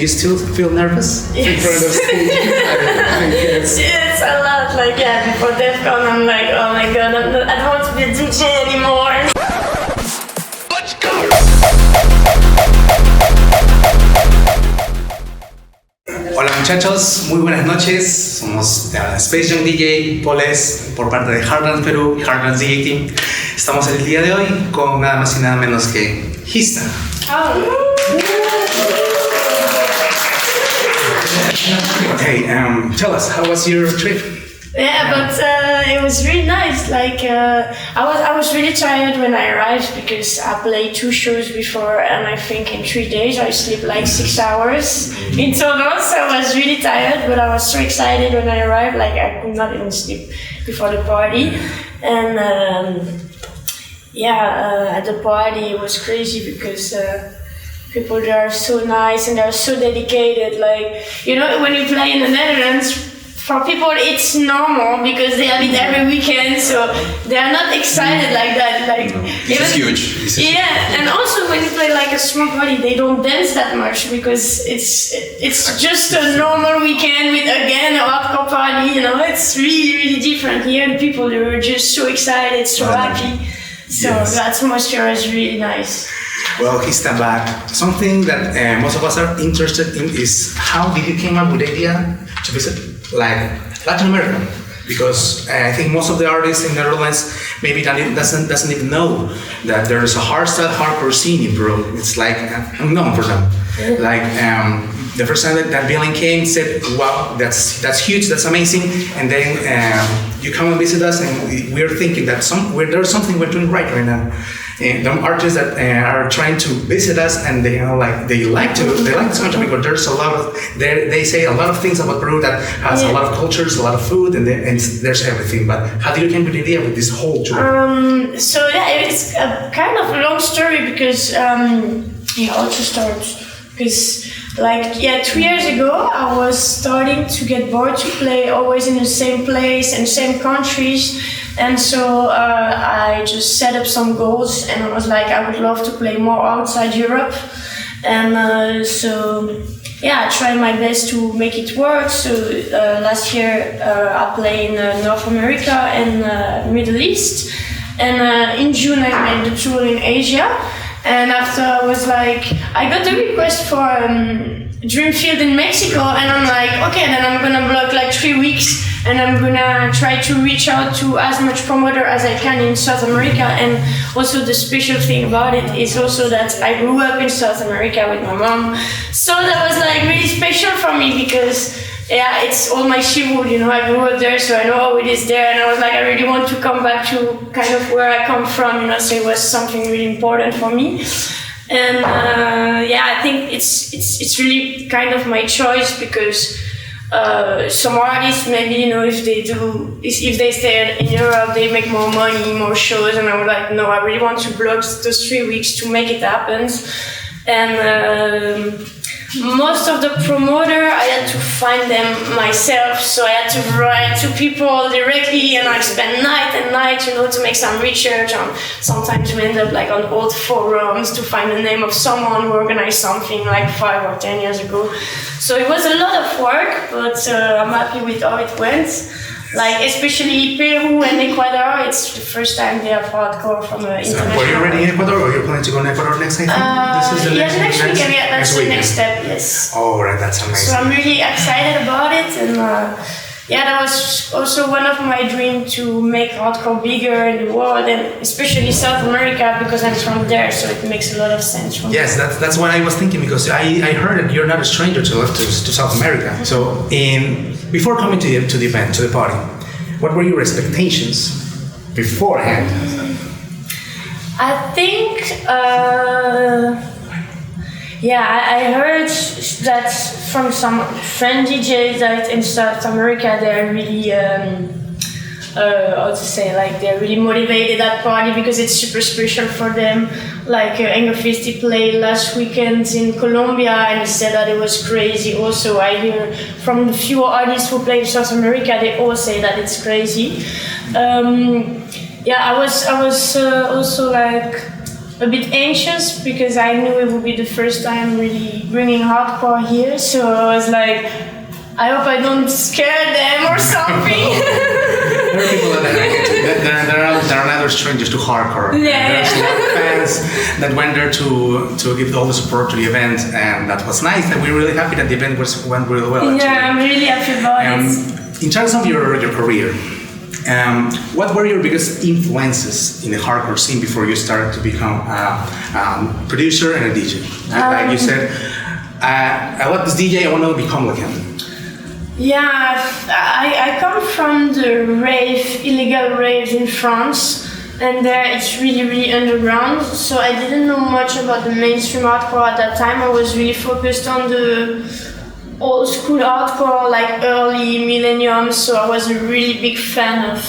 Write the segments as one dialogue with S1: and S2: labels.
S1: you still feel nervous in front of stage? I guess.
S2: It's a lot. Like before DEFCON, I'm like, oh my god, I don't want to be a DJ anymore.
S1: Let's go. Hola muchachos, muy buenas noches. Somos Space Young DJ Poles por parte de Hysta Perú y Hysta DJ Team. Estamos el día de hoy con nada más y nada menos que Hysta. Okay, tell us, how was your trip?
S2: Yeah, but it was really nice. Like I was really tired when I arrived because I played 2 shows before, and I think in 3 days I sleep like 6 hours in total. So I was really tired, but I was so excited when I arrived. Like I could not even sleep before the party, and at the party it was crazy because. People there are so nice and they're so dedicated. Like, you know, when you play in the Netherlands, for people it's normal because they have it every weekend, so they are not excited like that. Like,
S3: this is huge.
S2: And also when you play like a small party, they don't dance that much because it's just a normal weekend with again a hardcore party. You know, it's really different. Here the people, they were just so excited, so happy. So the atmosphere is really nice.
S1: Well, Hysta, but something that most of us are interested in is how did you came up with the idea to visit like Latin America? Because I think most of the artists in the Netherlands maybe doesn't even know that there is a hardcore scene in Peru. It's like unknown for them. Like the first time that Villain came, said, "Wow, that's huge, that's amazing," and then you come and visit us, and we're thinking that there's something we're doing right now. And the artists that are trying to visit us, and they like this country because there's a lot of they say a lot of things about Peru that has a lot of cultures, a lot of food, and there's everything. But how did you come to the idea with this whole tour?
S2: So it's a kind of a long story because also starts because 2 years ago I was starting to get bored to play always in the same place and same countries. And so I just set up some goals, and I was like, I would love to play more outside Europe. And I tried my best to make it work. So last year I played in North America and Middle East. And in June I made the tour in Asia. And after I was like, I got a request for Dreamfield in Mexico, and I'm like, okay, then I'm gonna block like 3 weeks. And I'm gonna try to reach out to as much promoter as I can in South America. And also the special thing about it is also that I grew up in South America with my mom. So that was like really special for me because it's all my childhood, you know, I grew up there, so I know how it is there. And I was like, I really want to come back to kind of where I come from, you know, so it was something really important for me. And I think it's really kind of my choice because some artists maybe, you know, if they stay in Europe, they make more money, more shows, and I was like, no, I really want to block those 3 weeks to make it happen. And most of the promoter, I had to find them myself, so I had to write to people directly, and I spent night and night, you know, to make some research. Sometimes we end up like on old forums to find the name of someone who organized something like 5 or 10 years ago. So it was a lot of work, but I'm happy with how it went. Like especially Peru and Ecuador, it's the first time they have hardcore from international.
S1: Were you already in Ecuador, or you're planning to go to Ecuador next? I think this is the
S2: next weekend. Yeah, that's the next step. Yes.
S1: Oh, right, that's amazing.
S2: So I'm really excited about it, and that was also one of my dreams to make hardcore bigger in the world, and especially South America because I'm from there, so it makes a lot of sense for me.
S1: Yes, that's what I was thinking because I heard that you're not a stranger to South America. So before coming to the event, to the party, what were your expectations beforehand?
S2: I think, I heard that from some friend DJs that in South America they're really, they're really motivated at party because it's super special for them. Like Engelfist played last weekend in Colombia, and he said that it was crazy. Also, I hear from the few artists who play in South America, they all say that it's crazy. I was also like a bit anxious because I knew it would be the first time really bringing hardcore here. So I was like, I hope I don't scare them or something.
S1: There are people that are neither strangers to hardcore.
S2: Yeah.
S1: There's a lot of fans that went there to give all the support to the event, and that was nice. And we're really happy that the event went really well. Actually.
S2: Yeah, I'm really happy about it.
S1: In terms of your career, what were your biggest influences in the hardcore scene before you started to become a producer and a DJ? Like you said, I love this DJ, I want to become like him.
S2: Yeah, I come from the illegal raves in France, and there it's really, really underground, so I didn't know much about the mainstream hardcore at that time. I was really focused on the old school hardcore, like early millennium, so I was a really big fan of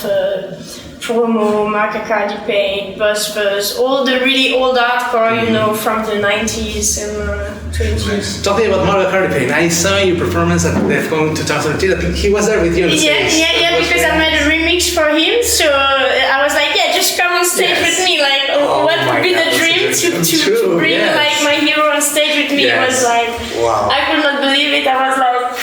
S2: Promo, Marca Cardi Pain, Buzz, all the really old hardcore, you know, from the 90s and 20s.
S1: Talking about Marca Cardi Pain, I saw your performance at Defcon 2013. I think he was there with you on stage.
S2: Yeah, because I made a remix for him, so I was like, yeah, just come on stage with me. Like, what would be the dream to bring like my hero on stage with me? It was like, wow. I could not believe it. I was like,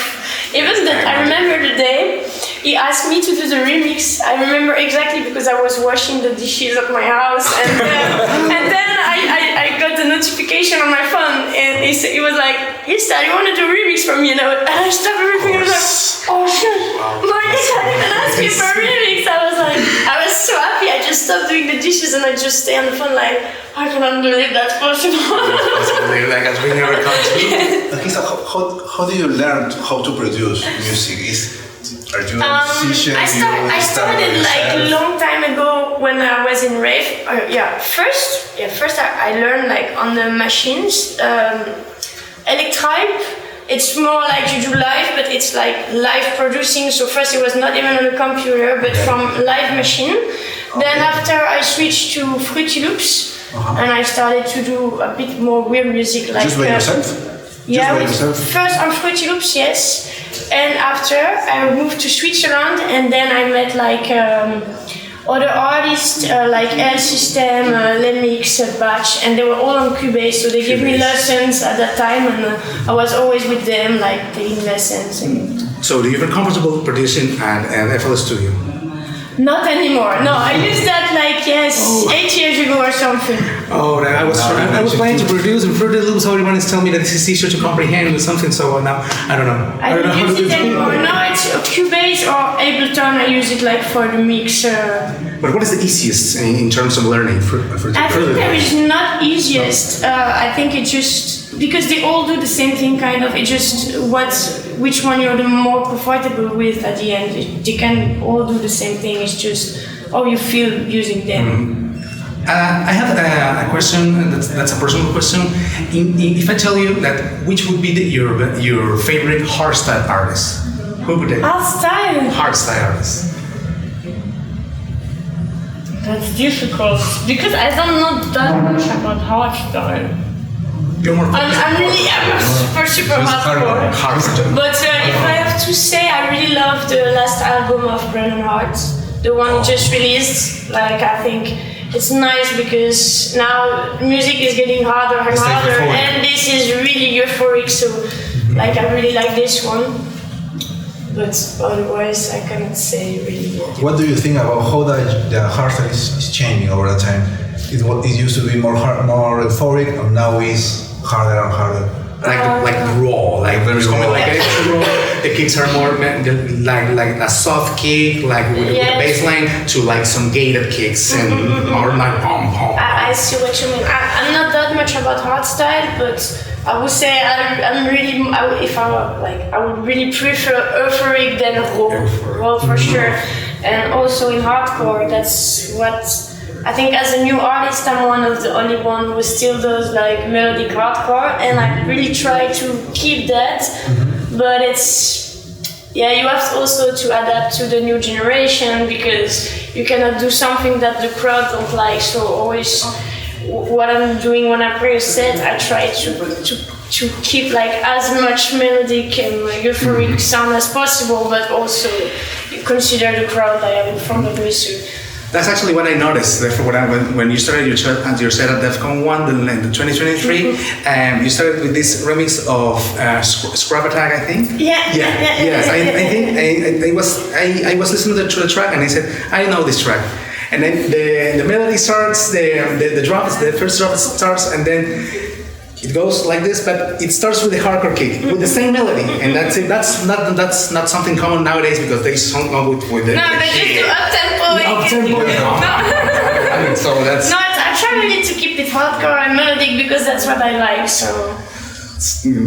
S2: even that I remember the day he asked me to do the remix. I remember exactly because I was washing the dishes at my house, and then I got the notification on my phone, and he was like, Hysta, you want to do a remix for me? And I stopped everything. I was like, oh shit, Marcus didn't ask me for a remix. I was so happy. I just stopped doing the dishes and I just stay on the phone like, I cannot believe that's possible.
S1: Like a dream never come true.
S3: Hysta, how do you learn how to produce music? Are you a musician?
S2: I started like a long time ago when I was in rave. First I learned like on the machines. Electric, it's more like you do live, but it's like live producing. So first it was not even on a computer, but from live machine. Okay. Then after I switched to Fruity Loops, and I started to do a bit more weird music. Like,
S3: just by yourself?
S2: Yeah, first on Fruity Loops, yes. And after I moved to Switzerland, and then I met like other artists like L System, Lemix, Batch, and they were all on Cubase, so they gave me lessons at that time, and I was always with them, like taking lessons.
S1: So do you feel comfortable producing at FL Studio?
S2: Not anymore. No, I used that 8 years ago or something.
S1: Oh, I was planning to produce and Fruity Loops. Everyone is telling me that this is easier to comprehend with something. So now I don't know.
S2: I don't use it anymore. Now it's Cubase or Ableton. I use it like for the mix.
S1: But what is the easiest in terms of learning?
S2: I think there is not easiest. I think it just because they all do the same thing kind of. It just which one you're the more comfortable with at the end. They can all do the same thing. It's just how you feel using them.
S1: Mm-hmm. I have a question. That's a personal question. If I tell you that which would be your favorite hardstyle artist, who would it be? Hardstyle artist.
S2: That's difficult because I don't know that much about hardstyle. I'm super hardcore. But if I have to say, I really love the last album of Brennan Hart, the one he just released. Like, I think it's nice because now music is getting harder and harder, and this is really euphoric. So, like, I really like this one. But otherwise, I cannot say really.
S3: What do you think about how the hardstyle is changing over the time? It used to be more euphoric, and now it's harder and harder.
S1: Like raw, like very raw. The kicks are more like a soft kick, like with a bass line, to like some gated kicks and more like pom pom.
S2: I see what you mean. I'm not that much about hardstyle, but I would say I would really prefer euphoric than raw for sure. And also in hardcore, that's what I think as a new artist, I'm one of the only one who still does like melodic hardcore, and I really try to keep that. But you have also to adapt to the new generation because you cannot do something that the crowd don't like. So always, what I'm doing when I play a set, I try to keep like as much melodic and euphoric sound as possible, but also consider the crowd I have in front of me. So
S1: That's actually what I noticed. When you started your set at DEFCON 1 in 2023, you started with this remix of Scrub Attack, I think. Yes, I think I was listening to the track and I said, I know this track. And then the melody starts, the drums, the first drum starts, and then it goes like this, but it starts with the hardcore kick, with the same melody, and that's it. That's not something common nowadays because they song with the.
S2: No, they just do up tempo.
S1: So that's.
S2: No, I try really to keep it hardcore and melodic because that's what I like. So.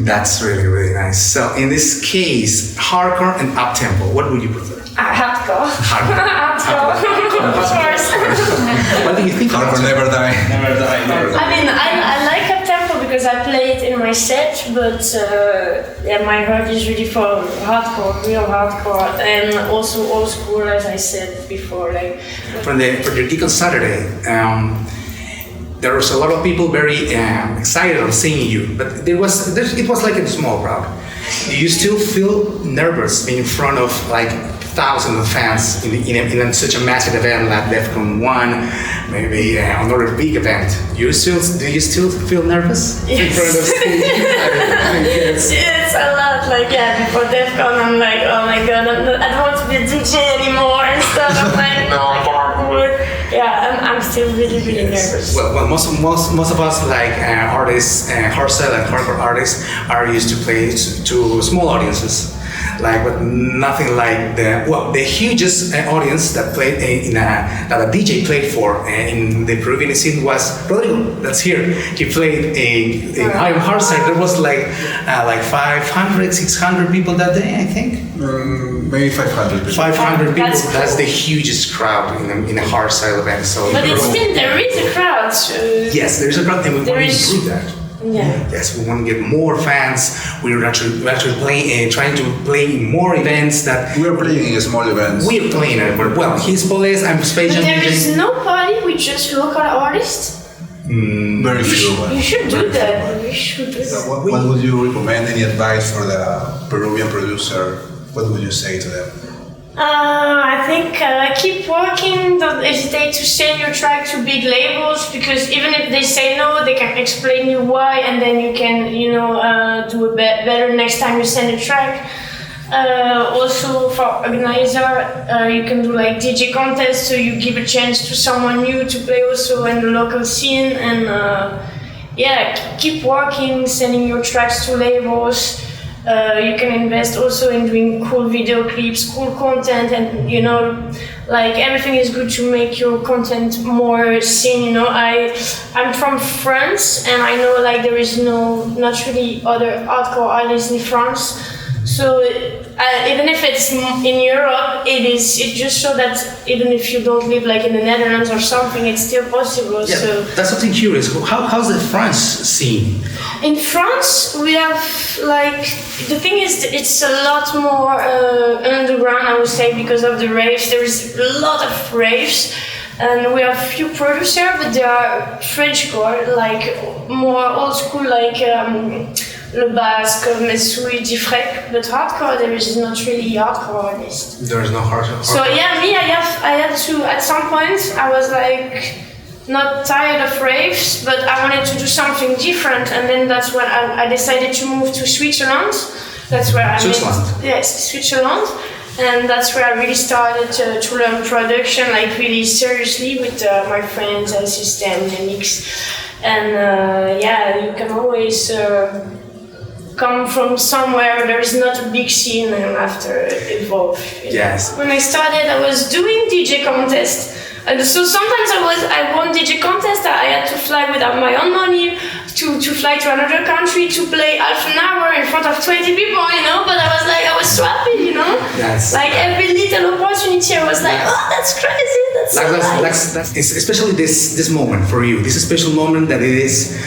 S1: That's really, really nice. So in this case, hardcore and up tempo, what would you prefer?
S2: Hardcore. Hardcore. Of course.
S1: What do you think?
S3: Hardcore never die.
S1: Never die.
S2: I mean, I like up tempo because I play it in my set, but my heart is really for hardcore, real hardcore, and also old school, as I said before. Like
S1: for the Deacon Saturday. There was a lot of people very excited on seeing you, but it was like a small crowd. Do you still feel nervous being in front of like thousands of fans in such a massive event like DEFCON 1, maybe another big event? Do you still feel nervous?
S2: Yes.
S1: In front of stage?
S2: It's a lot. Like before DEFCON, I'm like, oh my god, I don't want to be a DJ anymore and stuff. I'm like, no, I can't do it. Yeah, I'm still really, really nervous.
S1: Well, most of us like artists, hardstyle and hardcore artists are used to play to small audiences, but nothing like the hugest audience that played that a DJ played for in the Peruvian scene was Rodrigo. That's here. He played in hardstyle. There was like 500, 600 people that day, I think.
S3: Maybe 500 people.
S1: 500 people.
S2: That's cool.
S1: That's the hugest crowd in a hardstyle event. So
S2: but there is a crowd. So
S1: yes, there is a crowd, and we want to improve that.
S2: Yeah.
S1: Yes, we want to get more fans. We're actually trying to play more events that
S3: We are playing in small events.
S1: we're playing it. But well, he's police, I'm Space
S2: But there
S1: DJ.
S2: is no party with just local artists.
S3: Very few.
S2: You should do that. We should do that.
S3: What would you recommend? Any advice for the Peruvian producer? What would you say to them?
S2: I think keep working. Don't hesitate to send your track to big labels because even if they say no, they can explain you why, and then you can, do a better next time you send a track. Also, for organizer, you can do like DJ contests, so you give a chance to someone new to play also in the local scene, and keep working, sending your tracks to labels. You can invest also in doing cool video clips, cool content, and everything is good to make your content more seen. I'm from France, and I know there is not really other hardcore artists in France. So even if it's in Europe, it just shows that even if you don't live in the Netherlands or something, it's still possible.
S1: Yeah,
S2: so
S1: that's something curious. How's the France scene?
S2: in France, we have the thing is it's a lot more underground, I would say, because of the raves. There is a lot of raves, and we have few producers, but they are Frenchcore, more old school, Le Basque, Messoui, Diffrec, but hardcore, there is not really hardcore artists.
S1: There is no hardcore.
S2: So yeah, me, I had to, at some point, I was not tired of raves, but I wanted to do something different, and then that's when I decided to move to Switzerland. That's where Switzerland, and that's where I really started to learn production, really seriously with my friends and system and mix. And you can always come from somewhere there is not a big scene and after evolve.
S1: Yes.
S2: When I started, I was doing DJ contests. And so sometimes I won DJ contest. I had to fly without my own money to fly to another country to play half an hour in front of 20 people, But I was so happy,
S1: Yes.
S2: Every little opportunity, I was oh, that's crazy. That's so nice.
S1: That's especially this moment for you. This special moment that it is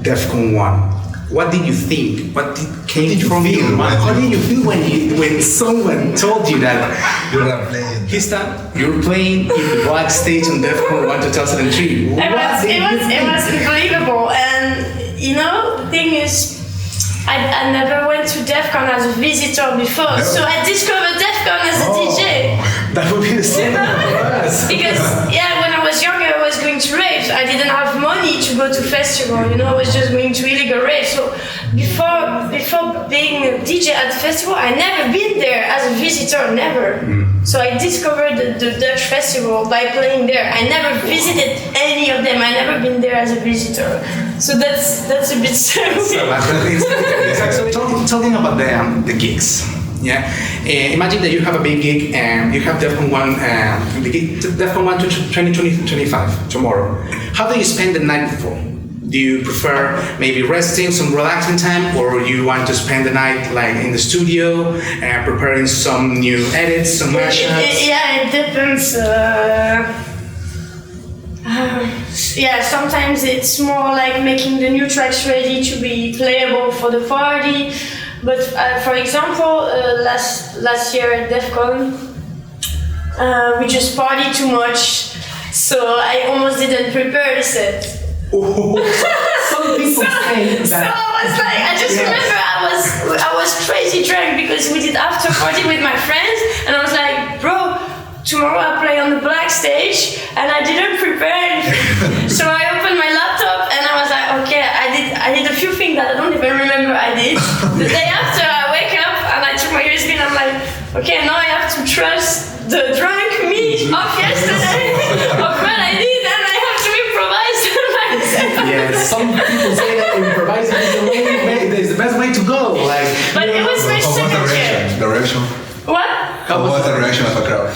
S1: DEFCON 1. What did you think? What came from you? How did you feel when someone told you that
S3: You're not playing.
S1: Hysta, you're playing in the black stage on DEFCON 1 2003?
S2: It was unbelievable, and the thing is, I never went to DEFCON as a visitor before, so I discovered DEFCON as a DJ.
S1: That would be the same for us.
S2: Because when I was younger, I was going to raves. I didn't have money to go to festival. I was just going to illegal raves. So before being a DJ at the festival, I never been there as a visitor, never. So I discovered the Dutch festival by playing there. I never visited any of them. I never been there as a visitor. So that's a bit strange.
S1: Talking about the gigs. Yeah, imagine that you have a big gig and you have DEFCON 1, the gig, DEFCON 1 to 2025 tomorrow. How do you spend the night before? Do you prefer maybe resting, some relaxing time, or you want to spend the night like in the studio and preparing some new edits, some mashups?
S2: It depends. Sometimes it's more like making the new tracks ready to be playable for the party. But for example, last year at DEFCON, we just partied too much, so I almost didn't prepare the set.
S1: Some people say that.
S2: So I just remember I was crazy drunk because we did after party with my friends, and I was like, bro, tomorrow I play on the black stage, and I didn't prepare anything. So I opened my laptop and I was like, okay, I did a few things that I don't even remember I did. The day after I wake up and I took my USB and I'm like, okay, now I have to trust the drunk me of yesterday, of what I did, and I have to improvise myself.
S1: Yes, some people say that improvising is the best way to go.
S2: But it was my second year.
S3: The reaction?
S2: What?
S3: How was the reaction of the crowd?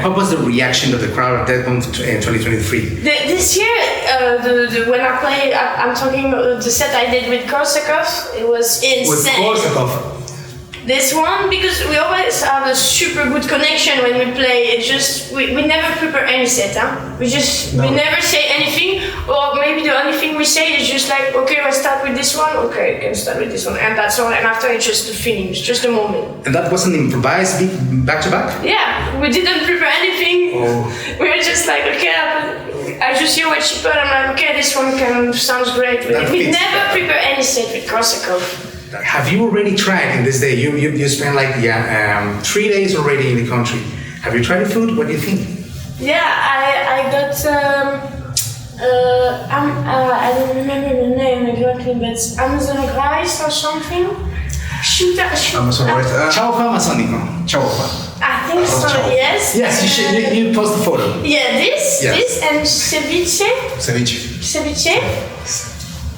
S1: What was the reaction of the crowd at DEFCON 2023?
S2: This year, when I play, I'm talking about the set I did with Korsakov. It was insane.
S1: With Korsakov?
S2: This one, because we always have a super good connection when we play. It just we never prepare any set, we never say anything, or maybe the only thing we say is just like, okay, let's start with this one, okay, you can start with this one, and that's all, and after it's just the feeling, it's just a moment.
S1: And that wasn't improvised back to back?
S2: Yeah, we didn't prepare anything. We were just like, okay, I just hear what she put, I'm like, okay, this one sounds great. We never prepare any set with Korsakov.
S1: Have you already tried in this day? You spent 3 days already in the country. Have you tried the food? What do you think?
S2: Yeah, I got I don't remember the name exactly, but Amazon rice or something.
S3: Amazon rice.
S1: Chaufa amazónico. Chaufa.
S2: I think so. Yes.
S1: Yes, you post the photo.
S2: Yeah, this and ceviche.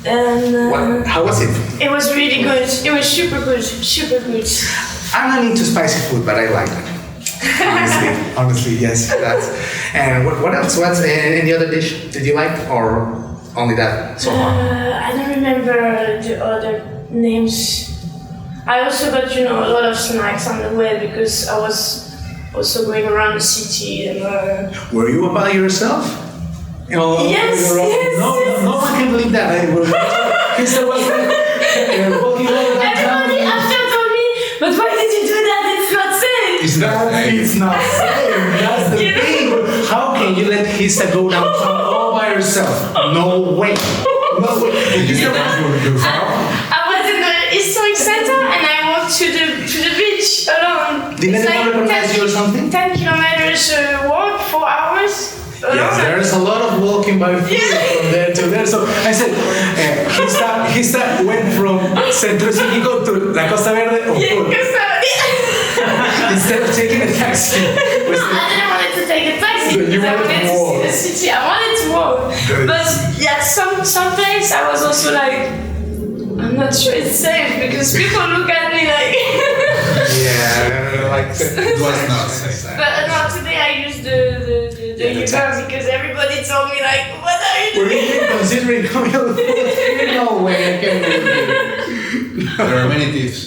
S2: And
S1: how was it?
S2: It was really good. It was super good.
S1: I'm not into spicy food, but I like it. Honestly, yes. And what else? What's any other dish did you like, or only that so far?
S2: I don't remember the other names. I also got a lot of snacks on the way because I was also going around the city and.
S1: Were you by yourself?
S2: Yes.
S1: No one can believe that. Hysta was walking all that time.
S2: Everybody after told me, but why did you do that? It's not safe.
S1: It's not safe. That's the thing. How can you let Hysta go downtown all by herself? No way.
S3: Did you get
S2: I was in the historic center and I walked to the beach alone.
S1: Did anyone recognize you or something?
S2: 10 kilometers walk, 4 hours.
S1: Yes, there's a lot of walking by foot from there to there. So I said, Hysta went from Centro Cívico to La Costa Verde on foot. Instead of taking a taxi.
S2: No, I didn't want to take a taxi.
S1: You
S2: I
S1: wanted to walk.
S2: see the city. I wanted to walk.
S1: Good.
S2: But some place I was also like, I'm not sure it's safe because people look at me like.
S3: It was not safe.
S2: But no, today I used the Uber because everybody told me like, what are you doing?
S1: Were you even considering coming out of the food? No way, I can't believe it.
S3: There are many tips.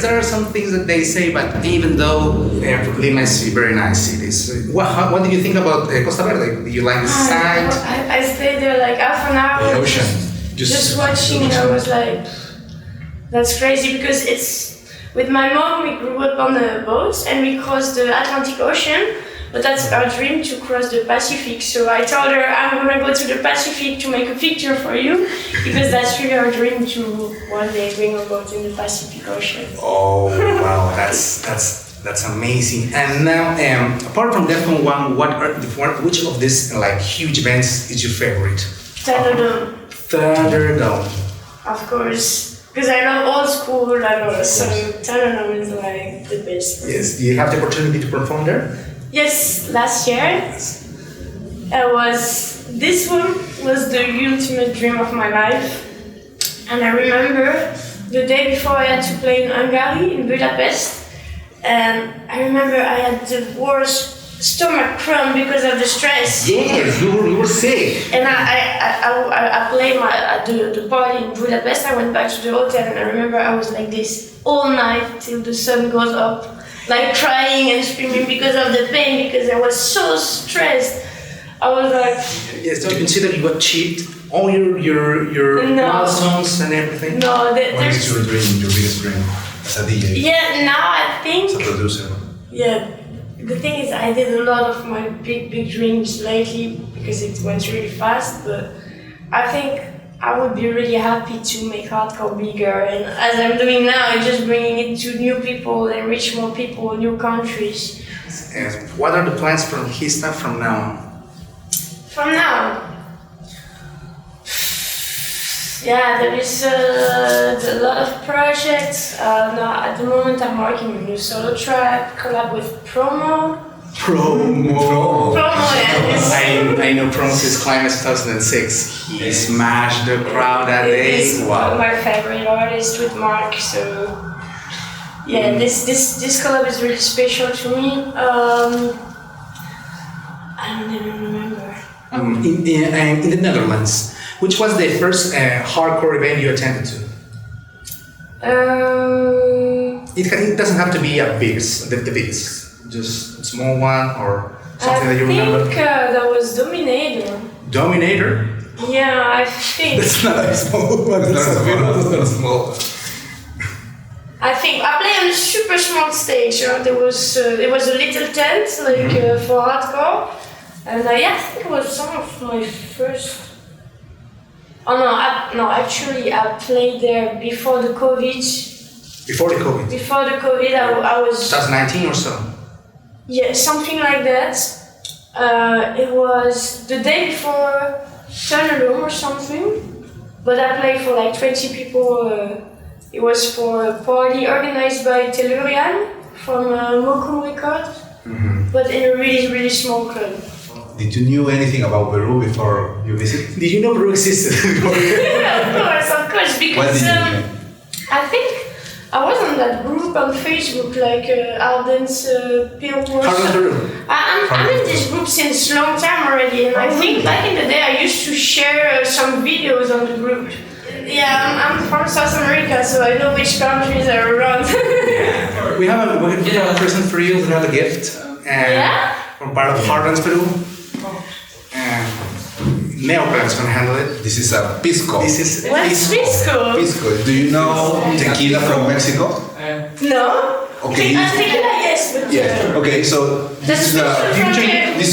S1: There are some things that they say, but even though Lima is a very nice city, what do you think about Costa Verde? Do you like the side?
S2: I stayed there like half an hour.
S3: The ocean.
S2: Just watching, I was like, that's crazy because it's with my mom. We grew up on the boats and we crossed the Atlantic Ocean, But that's our dream, to cross the Pacific. So I told her I'm gonna go to the Pacific to make a picture for you, because that's really our dream, to one day bring a boat in the Pacific Ocean.
S1: Oh wow, that's amazing. And now, apart from Defcon 1, which of these like huge events is your favorite? Thunderdome.
S2: Of course, because I love old school, so Thunderdome is like the best.
S1: Yes. Do you have the opportunity to perform there?
S2: Yes, last year. This one was the ultimate dream of my life. And I remember the day before I had to play in Hungary, in Budapest. And I remember I had the worst stomach cramp because of the stress.
S1: Yes, you were sick.
S2: And I played the party in Budapest. I went back to the hotel, and I remember I was like this all night till the sun goes up, like crying and screaming because of the pain, because I was so stressed. I was like...
S1: Yes, don't you consider you got cheated? All your milestones and everything?
S3: What
S2: No,
S3: is your dream, your biggest dream as a DJ?
S2: Yeah, now I think...
S3: As a producer?
S2: Yeah. The thing is, I did a lot of my big dreams lately because it went really fast, but I think I would be really happy to make hardcore bigger, and as I'm doing now, just bringing it to new people and reach more people, new countries.
S1: And what are the plans for Hysta from now on?
S2: From now? Yeah, there is a lot of projects. Now, at the moment, I'm working on a new solo track, collab with Promo.
S1: Promo,
S2: yeah.
S1: I know Promo since Climax 2006. He smashed the crowd that day.
S2: He's my favorite artist with Mark, so yeah, this collab is really special to me. I don't even remember.
S1: In the Netherlands, which was the first hardcore event you attended to? It doesn't have to be the biggest, just a small one or something that you remember.
S2: I think that was Dominator.
S1: Dominator?
S2: Yeah, I think.
S1: That's not a small one. That's not a small one.
S2: I think I played on a super small stage. There was a little tent for hardcore, and I think it was some of my first. Actually, I played there before the COVID.
S1: Before the COVID?
S2: Before the COVID, I was...
S1: 2019 or so?
S2: Yeah, something like that. It was the day before Thunderdome or something. But I played for like 20 people. It was for a party organized by Tellurian from Moku Records. Mm-hmm. But in a really, really small club.
S3: Did you knew anything about Peru before you visited?
S1: Did you know Peru existed?
S2: Yeah, of course, because I think I was on that group on Facebook, like Ardent's Peru. I'm in this group since a long time already, and I think back in the day I used to share some videos on the group. Yeah, I'm from South America, so I know which countries are around.
S1: We have a present for you. We have a gift. From part of Ardent's Peru. Neoplans can handle it.
S3: This is a pisco.
S2: What's pisco?
S3: Pisco. Do you know tequila from Mexico?
S2: No.
S3: Okay.
S2: Tequila, yes, but
S3: yeah. Okay, so this is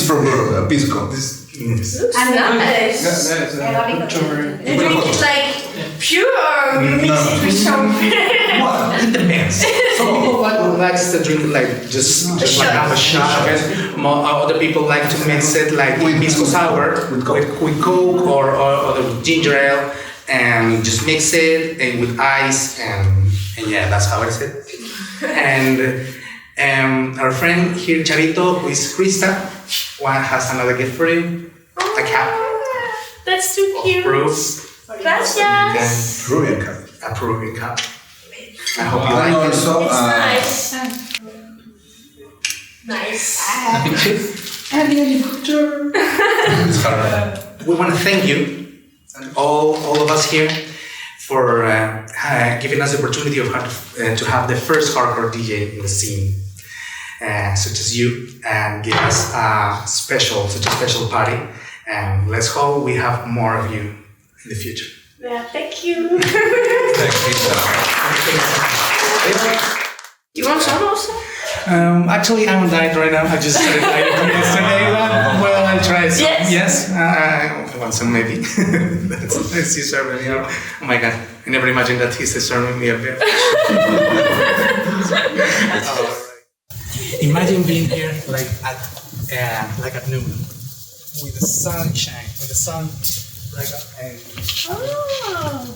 S3: from Peru. Pisco. This.
S2: Nice. You drink it like pure or you mix it with something?
S3: What? It depends.
S1: Some people like to drink like just like have a shot of it. Other people like to mix it like with pisco sour with Coke or with ginger ale and just mix it and with ice and yeah, that's how it's it. And our friend here, Charito, who is Hysta, has another gift for you. A cap.
S2: That's too cute. Gracias.
S3: Peruvian cup.
S1: A Peruvian cup. I hope you like it.
S3: Also,
S2: it's nice.
S1: We want to thank you, all of us here, for giving us the opportunity of to have the first hardcore DJ in the scene, such as you, and give us such a special party. And let's hope we have more of you in the future.
S2: Yeah, thank you.
S3: Thank you.
S2: You want some also?
S1: Actually, I'm on diet right now. I just started dieting yesterday. Well, I'll try some. Yes. I want some maybe. Let's see, serving me. Oh my God, I never imagined that he's serving me a beer. Imagine being here like at noon, with the sunshine, with the sun like and.
S2: Oh,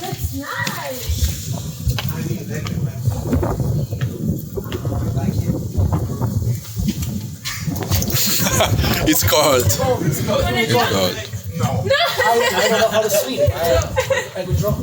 S2: that's nice.
S1: I really like it, man. You like it?
S4: It's cold.
S5: It's cold.
S4: No.
S5: I don't know how to swim. I would drop.